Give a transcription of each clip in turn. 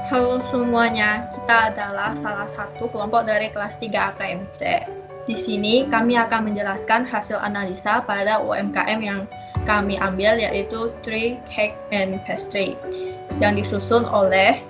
Halo semuanya, kita adalah salah satu kelompok dari kelas 3 AKMC. Di sini kami akan menjelaskan hasil analisa pada UMKM yang kami ambil, yaitu Tree Cake and Pastry, yang disusun oleh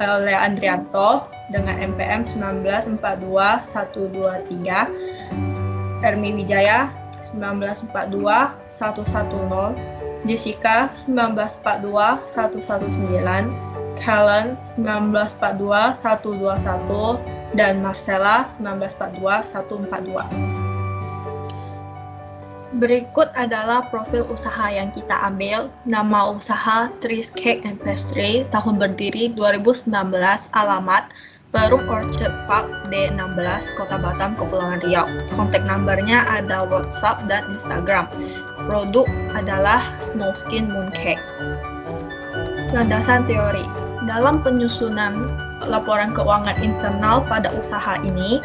Andrianto dengan MPM 1942-123, Ermi Wijaya 1942-110, Jessica 1942-119, Kellen 1942-121, dan Marcella 1942-142. Berikut adalah profil usaha yang kita ambil. Nama usaha Trees Cake and Pastry, tahun berdiri 2019, alamat Perum Orchard Park D16, Kota Batam, Kepulauan Riau. Kontak nomornya ada WhatsApp dan Instagram. Produk adalah Snowskin Mooncake. Landasan teori. Dalam penyusunan laporan keuangan internal pada usaha ini,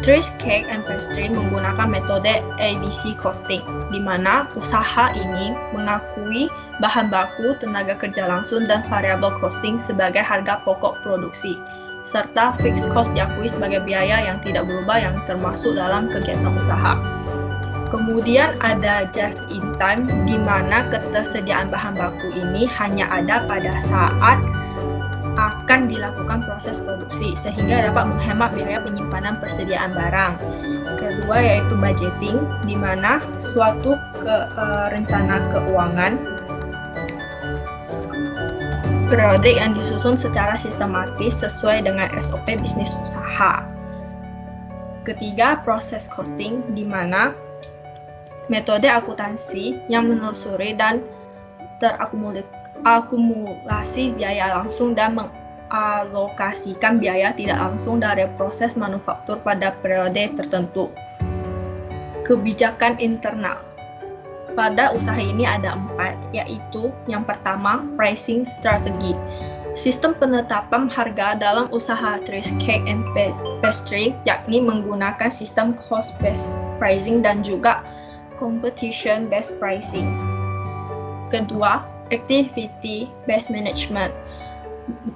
Trees Cake and Pastry menggunakan metode ABC Costing, di mana usaha ini mengakui bahan baku, tenaga kerja langsung, dan variable costing sebagai harga pokok produksi, serta fixed cost diakui sebagai biaya yang tidak berubah yang termasuk dalam kegiatan usaha. Kemudian ada just in time, di mana ketersediaan bahan baku ini hanya ada pada saat akan dilakukan proses produksi, sehingga dapat menghemat biaya penyimpanan persediaan barang. Kedua yaitu budgeting, di mana suatu rencana keuangan periodik yang disusun secara sistematis sesuai dengan SOP bisnis usaha. Ketiga, proses costing, di mana metode akuntansi yang menelusuri dan terakumulasi biaya langsung dan mengalokasikan biaya tidak langsung dari proses manufaktur pada periode tertentu. Kebijakan internal. Pada usaha ini ada 4, yaitu yang pertama, pricing strategy. Sistem penetapan harga dalam usaha Trees Cake and Pastry, yakni menggunakan sistem cost-based pricing dan juga competition-based pricing. Kedua, activity-based management.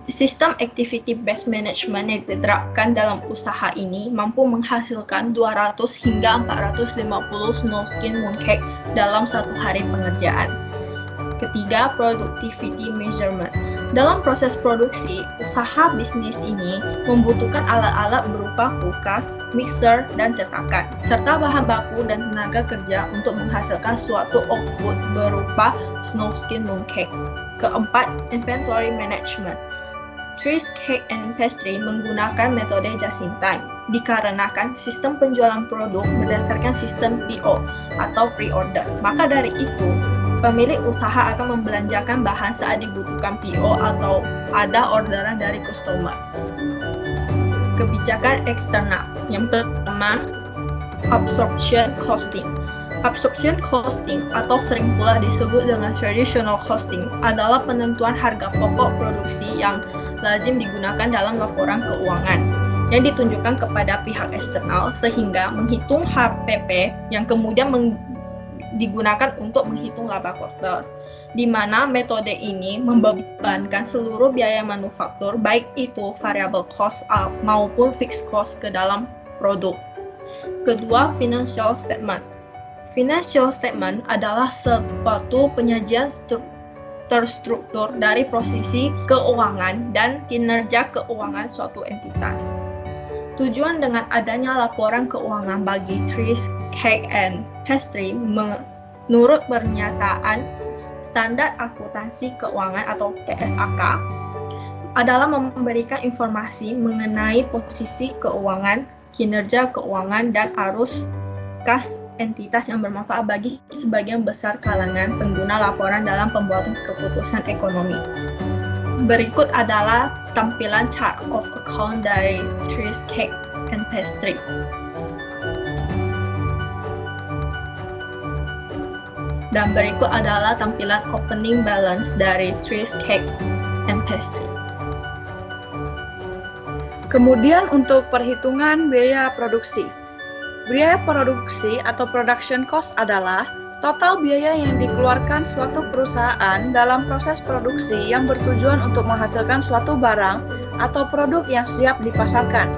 Sistem activity-based management yang diterapkan dalam usaha ini mampu menghasilkan 200 hingga 450 Snowskin Mooncake dalam satu hari pengerjaan. Ketiga, productivity measurement. Dalam proses produksi, usaha bisnis ini membutuhkan alat-alat berupa kulkas, mixer, dan cetakan, serta bahan baku dan tenaga kerja untuk menghasilkan suatu output berupa Snowskin Mooncake. Keempat, inventory management. Trees Cake and Pastry menggunakan metode just in time, dikarenakan sistem penjualan produk berdasarkan sistem PO atau pre-order. Maka dari itu, pemilik usaha akan membelanjakan bahan saat dibutuhkan PO atau ada orderan dari customer. Kebijakan eksternal. Yang pertama, absorption costing. Absorption costing atau sering pula disebut dengan traditional costing adalah penentuan harga pokok produksi yang lazim digunakan dalam laporan keuangan yang ditunjukkan kepada pihak eksternal sehingga menghitung HPP yang kemudian digunakan untuk menghitung laba kuartal, di mana metode ini membebankan seluruh biaya manufaktur, baik itu variable cost maupun fixed cost ke dalam produk. Kedua, financial statement. Financial statement adalah suatu penyajian terstruktur dari posisi keuangan dan kinerja keuangan suatu entitas. Tujuan dengan adanya laporan keuangan bagi Trees Cake and Pastry menurut pernyataan Standar Akuntansi Keuangan atau PSAK adalah memberikan informasi mengenai posisi keuangan, kinerja keuangan, dan arus kas entitas yang bermanfaat bagi sebagian besar kalangan pengguna laporan dalam pembuatan keputusan ekonomi. Berikut adalah tampilan chart of account dari Trees Cake and Pastry. Dan berikut adalah tampilan opening balance dari Trees Cake and Pastry. Kemudian untuk perhitungan biaya produksi. Biaya produksi atau production cost adalah Total biaya yang dikeluarkan suatu perusahaan dalam proses produksi yang bertujuan untuk menghasilkan suatu barang atau produk yang siap dipasarkan.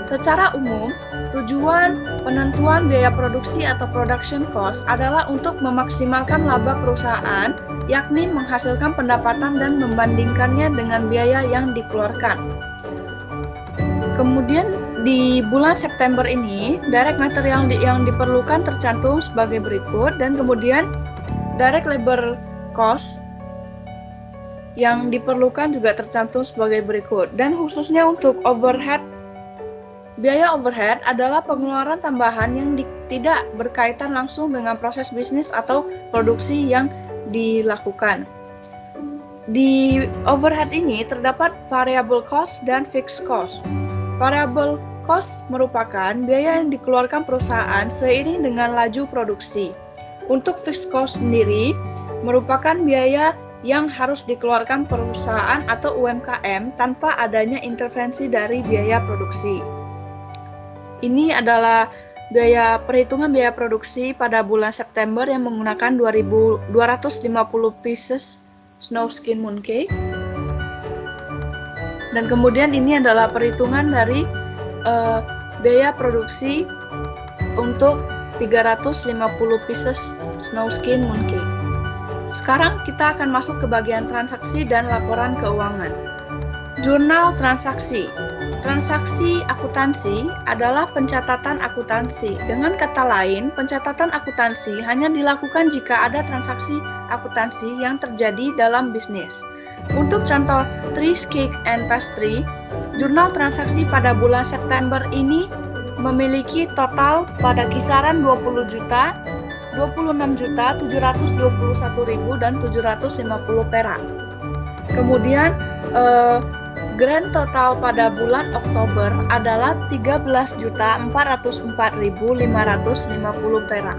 Secara umum, tujuan penentuan biaya produksi atau production cost adalah untuk memaksimalkan laba perusahaan, yakni menghasilkan pendapatan dan membandingkannya dengan biaya yang dikeluarkan. Kemudian di bulan September ini, direct material yang diperlukan tercantum sebagai berikut, dan kemudian direct labor cost yang diperlukan juga tercantum sebagai berikut. Dan khususnya untuk overhead, biaya overhead adalah pengeluaran tambahan yang tidak berkaitan langsung dengan proses bisnis atau produksi yang dilakukan. Di overhead ini terdapat variable cost dan fixed cost. Variable cost merupakan biaya yang dikeluarkan perusahaan seiring dengan laju produksi. Untuk fixed cost sendiri merupakan biaya yang harus dikeluarkan perusahaan atau UMKM tanpa adanya intervensi dari biaya produksi. Ini adalah perhitungan biaya produksi pada bulan September yang menggunakan 250 pieces snow skin mooncake. Dan kemudian ini adalah perhitungan dari biaya produksi untuk 350 pieces snow skin mooncake. Sekarang kita akan masuk ke bagian transaksi dan laporan keuangan. Jurnal transaksi. Transaksi akuntansi adalah pencatatan akuntansi. Dengan kata lain, pencatatan akuntansi hanya dilakukan jika ada transaksi akuntansi yang terjadi dalam bisnis. Untuk contoh Trees Cake and Pastry, jurnal transaksi pada bulan September ini memiliki total pada kisaran 20 juta, 26 juta, 721.000 dan 750 perak. Kemudian grand total pada bulan Oktober adalah 13.404.550 perak.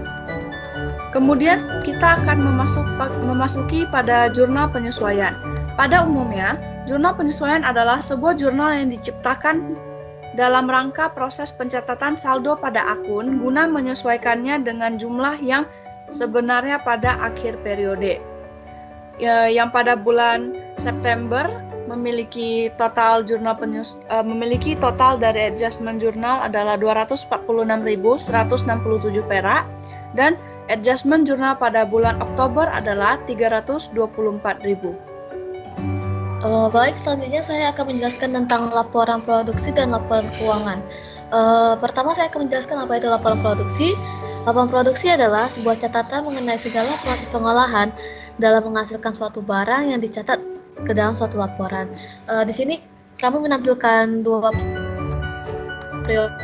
Kemudian kita akan memasuki pada jurnal penyesuaian. Pada umumnya, jurnal penyesuaian adalah sebuah jurnal yang diciptakan dalam rangka proses pencatatan saldo pada akun guna menyesuaikannya dengan jumlah yang sebenarnya pada akhir periode. Yang pada bulan September memiliki total dari adjustment jurnal adalah 246.167 perak, dan adjustment jurnal pada bulan Oktober adalah 324.000. Baik, selanjutnya saya akan menjelaskan tentang laporan produksi dan laporan keuangan. Pertama saya akan menjelaskan apa itu laporan produksi. Laporan produksi adalah sebuah catatan mengenai segala proses pengolahan dalam menghasilkan suatu barang yang dicatat ke dalam suatu laporan. Di sini kami menampilkan dua periode,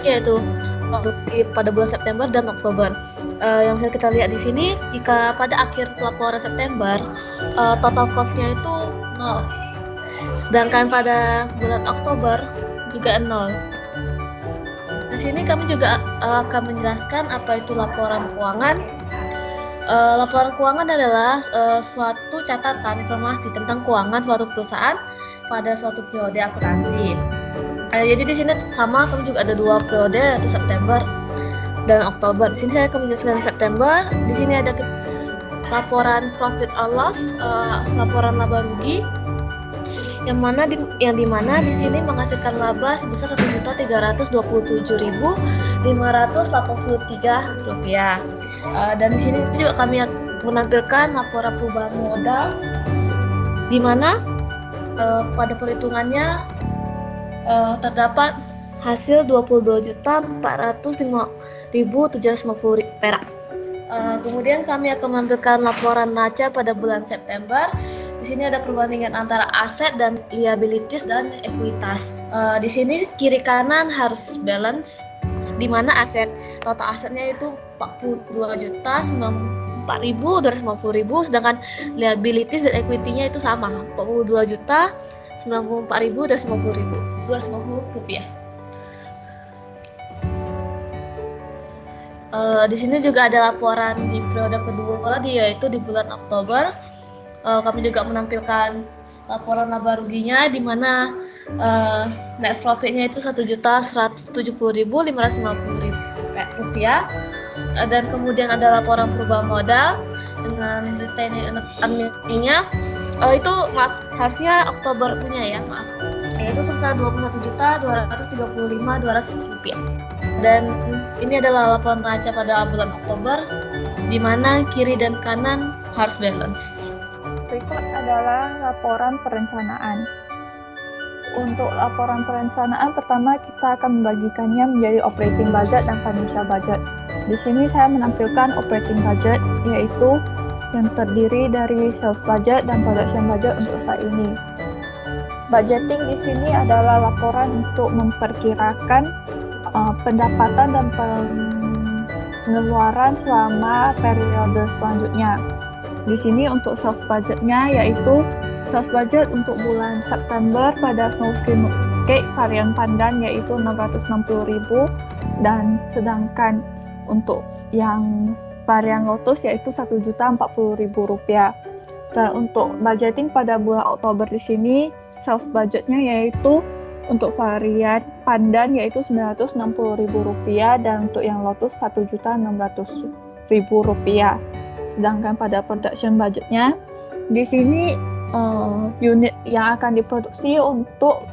yaitu produksi pada bulan September dan Oktober. Yang bisa kita lihat di sini, jika pada akhir laporan September total cost-nya itu 0, sedangkan pada bulan Oktober juga 0. Di sini kami juga akan menjelaskan apa itu laporan keuangan. Laporan keuangan adalah suatu catatan informasi tentang keuangan suatu perusahaan pada suatu periode akuntansi. Jadi di sini sama, kami juga ada dua periode, yaitu September dan Oktober. Di sini saya akan menjelaskan September. Di sini ada laporan profit or loss, laporan laba rugi, yang dimana di sini menghasilkan laba sebesar Rp1.384.583. Dan di sini juga kami menampilkan laporan perubahan modal, di mana pada perhitungannya terdapat hasil 22.405.750 perak. Kemudian kami akan menampilkan laporan neraca pada bulan September. Di sini ada perbandingan antara aset dan liabilities dan ekuitas. Di sini kiri kanan harus balance, di mana total asetnya itu 42.094.250.000, sedangkan liabilities dan equity-nya itu sama, 42.094.250 rupiah. Di sini juga ada laporan di periode kedua, yaitu di bulan Oktober. Kami juga menampilkan laporan laba ruginya, di mana net profitnya itu 1.170.550 rupiah. dan kemudian ada laporan perubahan modal dengan retaining earning-nya itu harusnya Oktober punya ya, yaitu sebesar Rp21.235.200. Dan ini adalah laporan neraca pada bulan Oktober, di mana kiri dan kanan harus balance. Berikut adalah laporan perencanaan. Untuk laporan perencanaan, pertama kita akan membagikannya menjadi operating budget dan financial budget. Di sini saya menampilkan operating budget, yaitu yang terdiri dari sales budget dan production budget untuk saat ini. Budgeting di sini adalah laporan untuk memperkirakan pendapatan dan pengeluaran selama periode selanjutnya. Di sini untuk sales budgetnya yaitu sales budget untuk bulan September pada Snow Skin Cake varian pandan yaitu 660.000, dan sedangkan untuk yang varian Lotus yaitu Rp1.040.000. Dan untuk budgeting pada bulan Oktober di sini sales budgetnya yaitu untuk varian pandan yaitu Rp960.000 dan untuk yang Lotus Rp1.600.000. Sedangkan pada production budgetnya di sini unit yang akan diproduksi untuk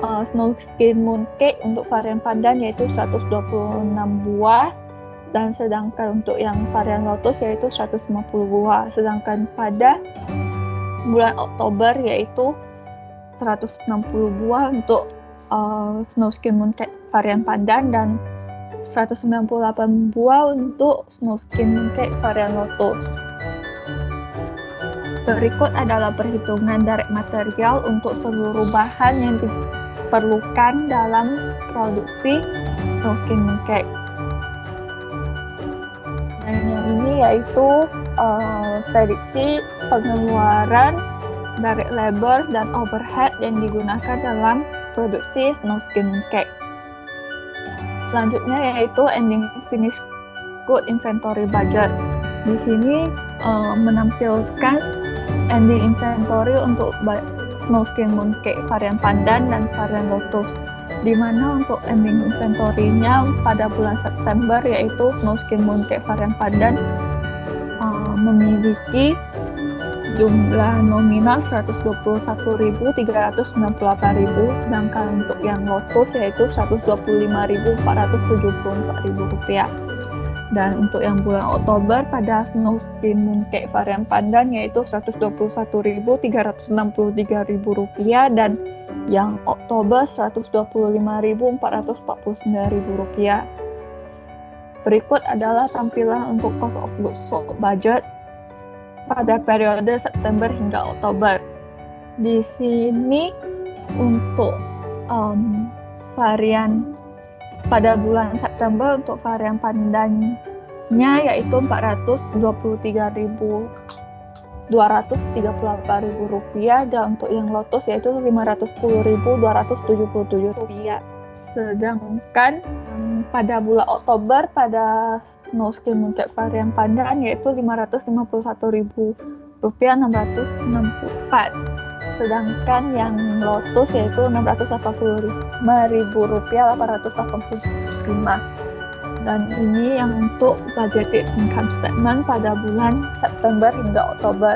Snow Skin Mooncake untuk varian pandan yaitu 126 buah, dan sedangkan untuk yang varian Lotus yaitu 150 buah. Sedangkan pada bulan Oktober yaitu 160 buah untuk Snow Skin Mooncake varian pandan dan 198 buah untuk Snow Skin Mooncake varian Lotus. Berikut adalah perhitungan direct material untuk seluruh bahan yang diperlukan dalam produksi Snow Skin Mooncake. Dan yang ini yaitu prediksi pengeluaran direct labor dan overhead yang digunakan dalam produksi Snow Skin Mooncake. Selanjutnya yaitu ending finished good inventory budget. Di sini menampilkan ending inventory untuk Snow Skin Mooncake varian pandan dan varian Lotus, di mana untuk ending inventory-nya pada bulan September yaitu Snow Skin Mooncake varian pandan memiliki jumlah nominal 121.398.000, sedangkan untuk yang Lotus yaitu 125.474.000 rupiah. Dan untuk yang bulan Oktober pada Snow Skin Mooncake varian pandan yaitu 121.363.000 rupiah, dan yang Oktober 125.449.000 rupiah. Berikut adalah tampilan untuk cost of goods sold budget pada periode September hingga Oktober. Di sini untuk varian pada bulan September untuk varian pandannya yaitu Rp423.238.000 dan untuk yang Lotus yaitu Rp510.277. Sedangkan pada bulan Oktober pada Snow Skin Mooncake varian pandan yaitu Rp551.664. Sedangkan yang Lotus yaitu Rp685.885. Dan ini yang untuk budgeted income statement pada bulan September hingga Oktober.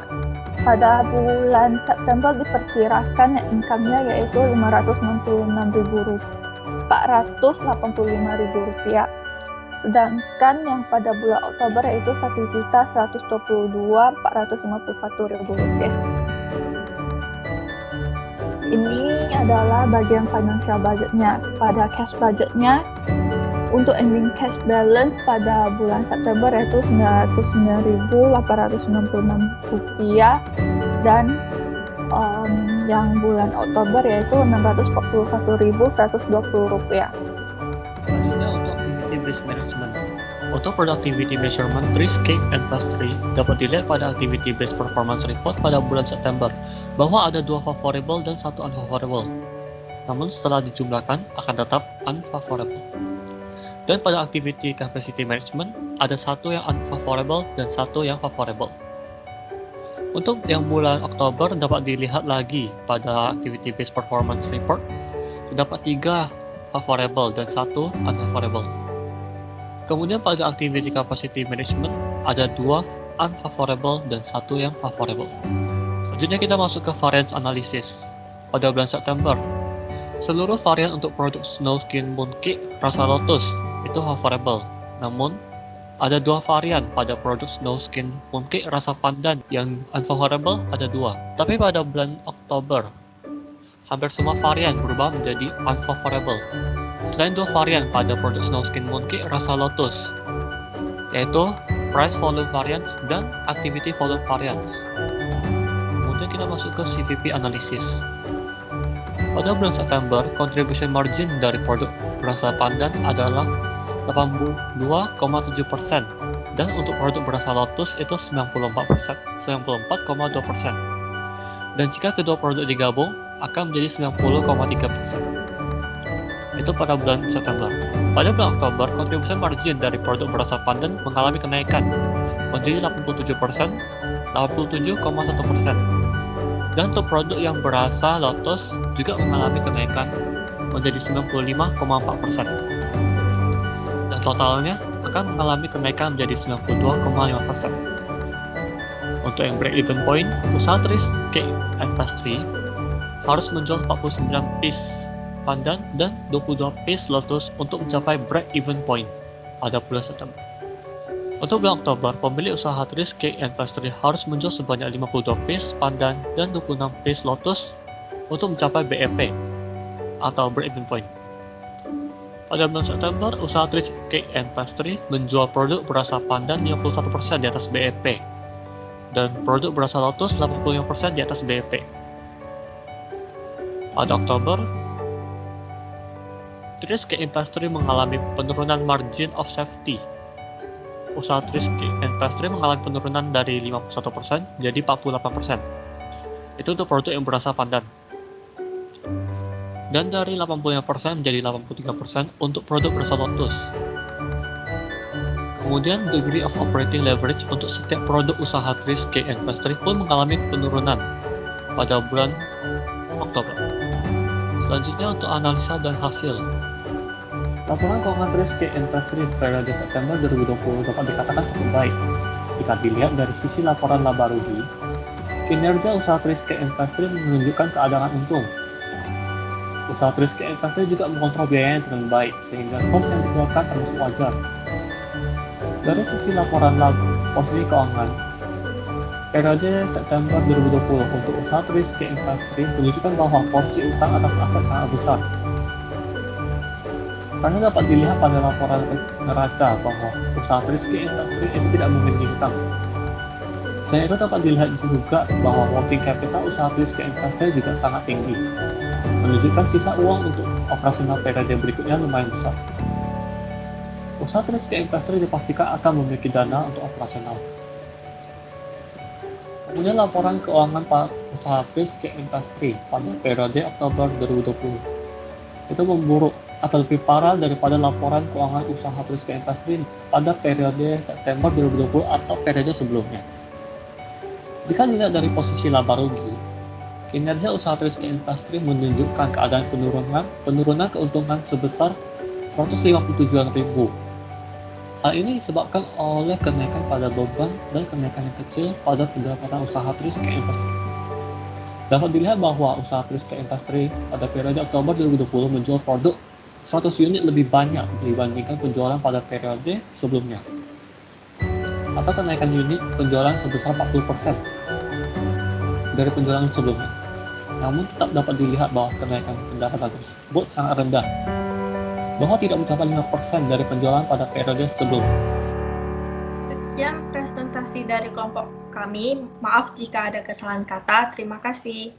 Pada bulan September diperkirakan net income-nya yaitu Rp596.485.000. Sedangkan yang pada bulan Oktober yaitu Rp1.122.451.000. Ini adalah bagian financial budgetnya. Pada cash budgetnya, untuk ending cash balance pada bulan September yaitu Rp909.896 dan yang bulan Oktober yaitu Rp641.120. Selanjutnya untuk activity based management. Untuk productivity measurement, Trees Cake and Pastry dapat dilihat pada activity based performance report pada bulan September bahwa ada 2 favorable dan 1 unfavorable. Namun setelah dijumlahkan akan tetap unfavorable. Dan pada activity capacity management ada 1 yang unfavorable dan 1 yang favorable. Untuk yang bulan Oktober dapat dilihat lagi pada activity based performance report terdapat 3 favorable dan 1 unfavorable. Kemudian pada activity capacity management ada 2 unfavorable dan 1 yang favorable. Selanjutnya kita masuk ke variance analysis. Pada bulan September, seluruh varian untuk produk Snowskin Mooncake rasa lotus itu favorable. Namun, ada 2 varian pada produk Snowskin Mooncake rasa pandan yang unfavorable ada 2. Tapi pada bulan Oktober, hampir semua varian berubah menjadi unfavorable. Selain 2 varian pada produk Snowskin Mooncake rasa lotus, yaitu price volume variance dan activity volume variance. Kemudian kita masuk ke CVP analysis. Pada bulan September, contribution margin dari produk berasa pandan adalah 82,7% dan untuk produk berasa lotus itu 94,2%. Dan jika kedua produk digabung akan menjadi 90,3%. Itu pada bulan September. Pada bulan Oktober, contribution margin dari produk berasa pandan mengalami kenaikan menjadi 87%, 87,1%. Dan untuk produk yang berasa lotus juga mengalami kenaikan menjadi 95,4%. Dan totalnya akan mengalami kenaikan menjadi 92,5%. Untuk yang break even point, usaha Tris Cake and Pastry harus menjual 49 piece pandan dan 22 piece lotus untuk mencapai break even point pada bulan September. Untuk bulan Oktober, pemilik usaha Tris Cake and Pastry harus menjual sebanyak 52 piece pandan dan 26 piece lotus untuk mencapai BEP atau break even point. Pada bulan September, usaha Tris Cake and Pastry menjual produk berasa pandan 51% di atas BEP dan produk berasa lotus 85% di atas BEP. Pada Oktober, Tris Cake and Pastry mengalami penurunan margin of safety. Usaha Tris Cake and Pastry mengalami penurunan dari 51% jadi 48%. Itu untuk produk yang berasa pandan. Dan dari 85% menjadi 83% untuk produk berasa lotus. Kemudian degree of operating leverage untuk setiap produk usaha Tris Cake and Pastry pun mengalami penurunan pada bulan Oktober. Selanjutnya untuk analisa dan hasil. Laporan keuangan Tris Cake and Pastry periode September 2020 dapat dikatakan cukup baik. Jika dilihat dari sisi laporan laba rugi, kinerja usaha Tris Cake and Pastry menunjukkan keadaan untung. Usaha Tris Cake and Pastry juga mengontrol biayanya dengan baik, sehingga kos yang dikeluarkan termasuk wajar. Dari sisi laporan laba posisi keuangan, periode September 2020 untuk usaha Tris Cake and Pastry menunjukkan bahwa porsi utang atas aset sangat besar. Karena dapat dilihat pada laporan neraca bahwa usaha Tris Cake and Pastry itu tidak memiliki hutang. Selain itu dapat dilihat juga bahwa working capital usaha Tris Cake and Pastry juga sangat tinggi, menunjukkan sisa uang untuk operasional periode berikutnya lumayan besar. Usaha Tris Cake and Pastry dipastikan akan memiliki dana untuk operasional. Kemudian laporan keuangan usaha Tris Cake and Pastry pada periode Oktober 2020 itu memburuk atau lebih parah daripada laporan keuangan usaha Tris Cake and Pastry pada periode September 2020 atau periode sebelumnya. Jika dilihat dari posisi laba rugi, kinerja usaha Tris Cake and Pastry menunjukkan keadaan penurunan keuntungan sebesar 157.000. Hal ini disebabkan oleh kenaikan pada beban dan kenaikan yang kecil pada pendapatan usaha Tris Cake and Pastry. Dapat dilihat bahwa usaha Tris Cake and Pastry pada periode Oktober 2020 menjual produk 100 unit lebih banyak dibandingkan penjualan pada periode sebelumnya, atau kenaikan unit penjualan sebesar 40% dari penjualan sebelumnya. Namun tetap dapat dilihat bahwa kenaikan pendapatan tersebut sangat rendah, bahwa tidak mencapai 5% dari penjualan pada periode sebelumnya. Sekian presentasi dari kelompok kami. Maaf jika ada kesalahan kata. Terima kasih.